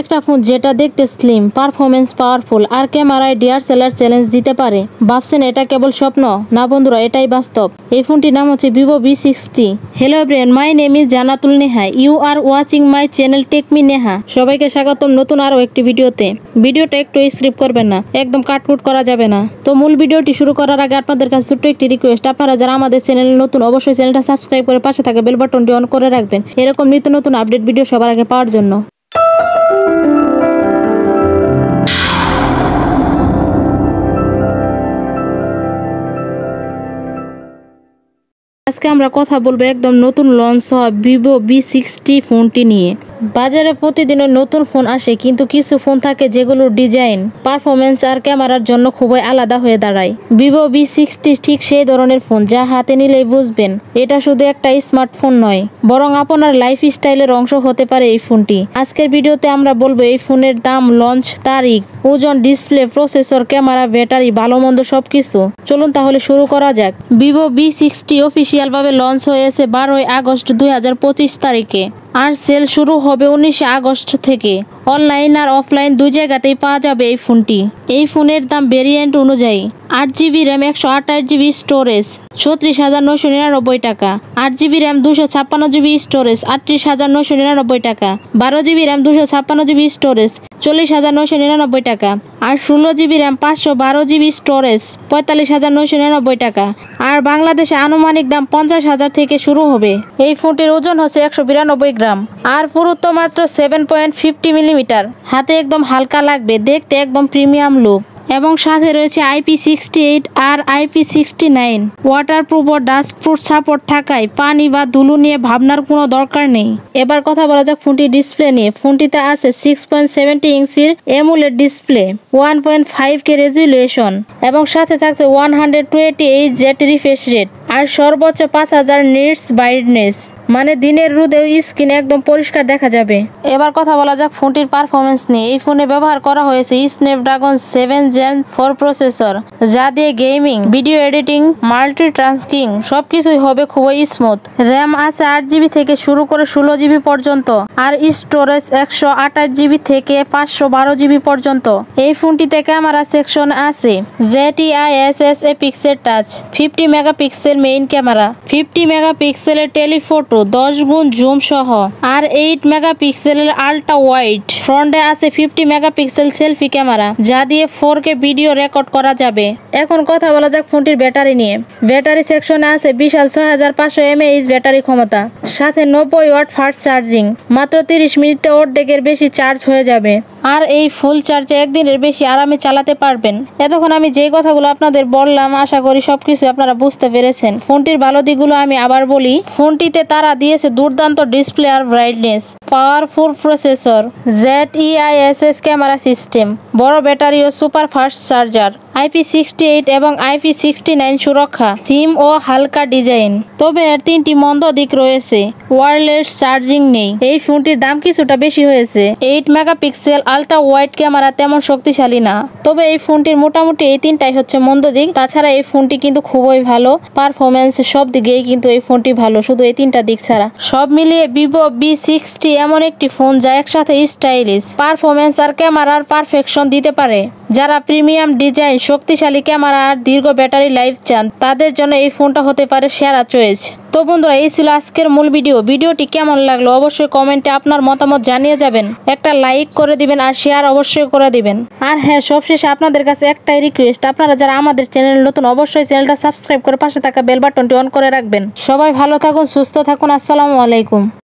একটা ফোন যেটা দেখতে স্লিম, পারফরমেন্স পাওয়ারফুল আর ক্যামেরায় ডিএসএলআর চ্যালেঞ্জ দিতে পারে। ভাবছেন এটা কেবল স্বপ্ন? না বন্ধুরা, এটাই বাস্তব। এই ফোনটির নাম হচ্ছে Vivo V60। Hello everyone, my name is Jannatul Neha. You are watching my channel Tech Me Neha. সবাইকে স্বাগতম নতুন আরো একটি ভিডিওতে। ভিডিওটা একটু স্ক্রিপ্ট করবেন না, একদম কাটকুট করা যাবে না। তো মূল ভিডিওটি শুরু করার আগে আপনাদের কাছে ছোট্ট একটি রিকোয়েস্ট, আপনারা যারা আমাদের চ্যানেলে নতুন অবশ্যই চ্যানেলটা সাবস্ক্রাইব করে পাশে থাকা বেল বাটনটি অন করে রাখবেন, এরকম নিত্য নতুন আপডেট ভিডিও সবার আগে পাওয়ার জন্য। আজকে আমরা কথা বলবো একদম নতুন লঞ্চ হওয়া Vivo V60 ফোনটি নিয়ে। বাজারে প্রতিদিনের নতুন ফোন আসে, কিন্তু কিছু ফোন থাকে যেগুলোর ডিজাইন, পারফরমেন্স আর ক্যামেরার জন্য খুবই আলাদা হয়ে দাঁড়ায়। Vivo V60 ঠিক সেই ধরনের ফোন যা হাতে নিলেই বুঝবেন এটা শুধু একটা স্মার্টফোন নয়, বরং আপনার লাইফস্টাইলের অংশ হতে পারে এই ফোনটি। আজকের ভিডিওতে আমরা বলবো এই ফোনের দাম, লঞ্চ তারিখ, ওজন, ডিসপ্লে, প্রসেসর, ক্যামেরা, ব্যাটারি, ভালো মন্দ সবকিছু। চলুন তাহলে শুরু করা যাক। Vivo V60 অফিসিয়াল ভাবে লঞ্চ হয়েছে 12 আগস্ট 2025 তারিখে, আর সেল শুরু হবে 19 আগস্ট থেকে। অনলাইন আর অফলাইন দুই জায়গাতেই পাওয়া যাবে এই ফোনটি। এই ফোনের দাম ভেরিয়েন্ট অনুযায়ী 8GB র্যাম, 128GB স্টোরেজ 36,999 টাকা, 8GB র্যাম 256GB স্টোরেজ 38,999 টাকা, 12GB র্যাম 256GB স্টোরেজ 40,999 টাকা, আর 16GB র্যাম 512GB স্টোরেজ 45,999 টাকা। আর বাংলাদেশে আনুমানিক দাম 50,000 থেকে শুরু হবে। এই ফোনটির ওজন হচ্ছে 192 গ্রাম আর পুরুত্ব মাত্র 7.50 মিলিমিটার। হাতে একদম হালকা লাগবে, দেখতে একদম প্রিমিয়াম লুক। এবং সাথে রয়েছে IP68 আর IP69 ওয়াটারপ্রুফ ও ডাস্টপ্রুফ সাপোর্ট থাকায় পানি বা ধুলো নিয়ে ভাবনার কোনো দরকার নেই। এবার কথা বলা যাক ফোনটির ডিসপ্লে নিয়ে। ফোনটিতে আছে 6.70 ইঞ্চির এমোলেড ডিসপ্লে, 1.5K রেজুলেশন এবং সাথে থাকছে 128Hz রিফ্রেশ রেট আর সর্বোচ্চ 5000 নিটস ব্রাইটনেস, মানে দিনের রোদেও স্ক্রিন একদম পরিষ্কার দেখা যাবে। এবার কথা বলা যাক ফোনটির পারফরমেন্স নিয়ে। এই ফোনে ব্যবহার করা হয়েছে স্ন্যাপড্রাগন 7 Gen 4 প্রসেসর, যা দিয়ে গেমিং, ভিডিও এডিটিং, মাল্টিটাস্কিং সবকিছুই হবে খুবই স্মুথ। র্যাম আছে 8GB থেকে শুরু করে 16GB পর্যন্ত, আর স্টোরেজ 128GB থেকে 512GB পর্যন্ত। এই ফোনটিতে ক্যামেরা সেকশন আছে ZTIS pixel touch, 50 megapixel main camera, 50 মেগাপিক্সেলের টেলিফটো 10 গুণ জুম সহ, আর 8 মেগাপিক্সেলের আল্ট্রা ওয়াইড। ফ্রন্টে আছে 50 মেগাপিক্সেল সেলফি ক্যামেরা, যা দিয়ে 4K ভিডিও রেকর্ড করা যাবে। এখন কথা বলা যাক ফোনটির ব্যাটারি নিয়ে। ব্যাটারি সেকশনে আছে বিশাল 6500 mAh ব্যাটারি ক্ষমতা, সাথে 90 ওয়াট ফাস্ট চার্জিং। মাত্র 30 মিনিটে অর্ধেকের বেশি চার্জ হয়ে যাবে, আর এই ফুল চার্জে একদিনের বেশি আরামে চালাতে পারবেন। এতক্ষণ আমি যেই কথাগুলো আপনাদের বললাম, আশা করি সবকিছু আপনারা বুঝতে পেরেছেন। ফোনটির ভালো দিকগুলো আমি আবার বলি। ফোনটিতে তারা দিয়েছে দুর্দান্ত ডিসপ্লে আর brightness, powerful processor, ZTIS camera system, বড় ব্যাটারি ও সুপার ফাস্ট চার্জার, IP68 এবং IP69 সুরক্ষা, থিম ও হালকা ডিজাইন। তবে এর 3টি মন্দ দিক রয়েছে। ওয়্যারলেস চার্জিং নেই। এই ফোনটির দাম কিছুটা বেশি হয়েছে। 8 মেগাপিক্সেল আল্ট্রা ওয়াইড ক্যামেরা তেমন শক্তিশালী না। তবে এই ফোনটির মোটামুটি এই 3টাই হচ্ছে মন্দ দিক। তাছাড়া এই ফোনটি কিন্তু খুবই ভালো, পারফরমেন্স সব দিকেই কিন্তু এই ফোনটি ভালো, শুধু এই 3টা দিক ছাড়া। সব মিলিয়ে Vivo V60 এমন একটি ফোন যা একসাথে স্টাইলিশ, পারফরমেন্স আর ক্যামেরার পারফেকশন দিতে পারে। যারা প্রিমিয়াম ডিজাইন, শক্তিশালী ক্যামেরা আর দীর্ঘ ব্যাটারি লাইফ চান, তাদের জন্য এই ফোনটা হতে পারে সেরা চয়েস। তো বন্ধুরা, এই ছিল আজকের মূল ভিডিও। ভিডিওটি কেমন লাগলো অবশ্যই কমেন্টে আপনার মতামত জানিয়ে যাবেন। একটা লাইক করে দিবেন আর শেয়ার অবশ্যই করে দিবেন। আর হ্যাঁ, সবশেষে আপনাদের কাছে একটাই রিকোয়েস্ট, আপনারা যারা আমাদের চ্যানেল নতুন অবশ্যই চ্যানেলটা সাবস্ক্রাইব করে পাশে থাকা বেল বাটনটি অন করে রাখবেন। সবাই ভালো থাকুন, সুস্থ থাকুন। আসসালামু আলাইকুম।